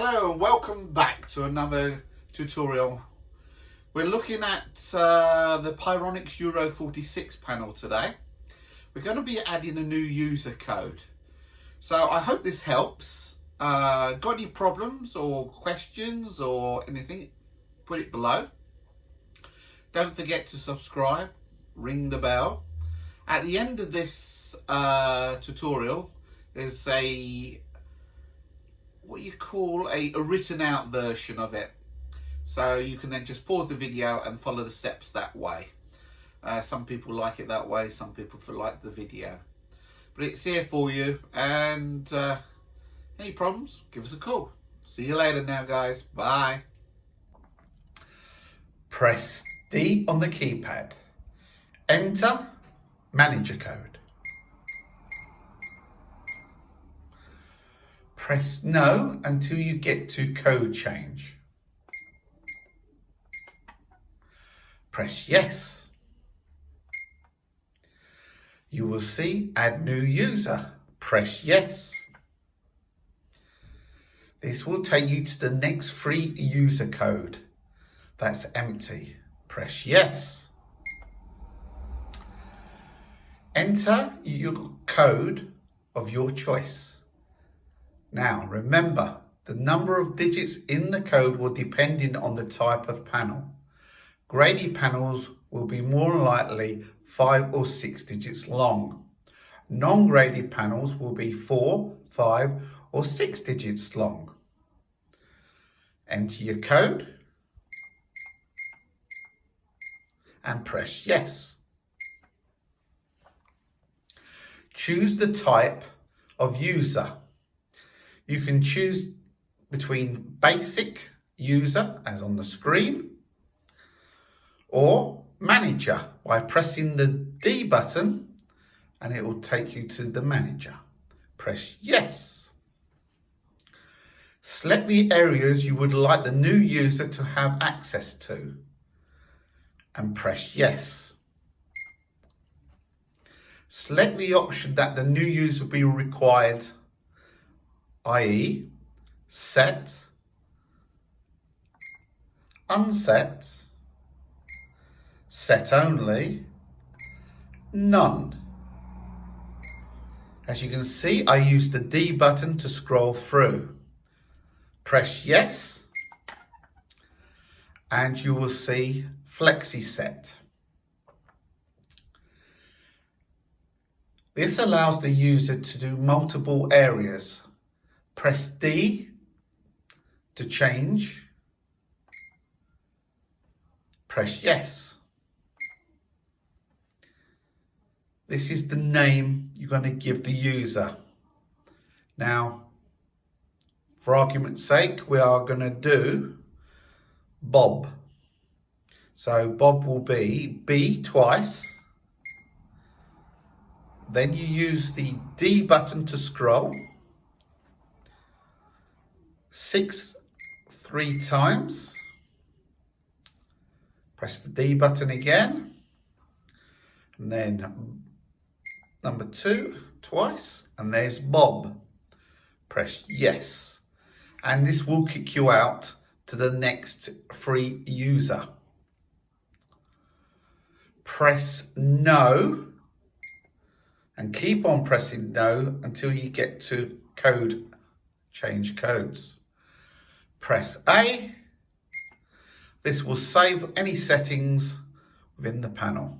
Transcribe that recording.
Hello and welcome back to another tutorial. We're looking at the Pyronix Euro 46 panel today. We're going to be adding a new user code. So I hope this helps. Got any problems or questions or anything, put it below. Don't forget to subscribe, ring the bell. At the end of this tutorial is what you call a written out version of it, so you can then just pause the video and follow the steps that way. Some people like it that way, some people like the video, but it's here for you. And any problems, give us a call. See you later now, guys. Bye. Press D on the keypad, enter manager code. Press no until you get to code change. Press yes. You will see add new user. Press yes. This will take you to the next free user code that's empty. Press yes. Enter your code of your choice. Now remember, the number of digits in the code will depend on the type of panel. Grady panels will be more likely 5 or 6 digits long. Non-Grady panels will be 4, 5 or 6 digits long. Enter your code and press yes. Choose the type of user. You can choose between basic user, as on the screen, or manager by pressing the D button, and it will take you to the manager. Press yes. Select the areas you would like the new user to have access to and press yes. Select the option that the new user will be required, i.e. set, unset, set only, none. As you can see, I use the D button to scroll through. Press yes and you will see flexi set. This allows the user to do multiple areas. Press D to change. Press yes. This is the name you're going to give the user. Now, for argument's sake, we are going to do Bob. So Bob will be B twice. Then you use the D button to scroll. 6 3 times. Press the D button again. And then number 2 twice. And there's Bob. Press yes. And this will kick you out to the next free user. Press no. And keep on pressing no until you get to code, change codes. Press A. This will save any settings within the panel.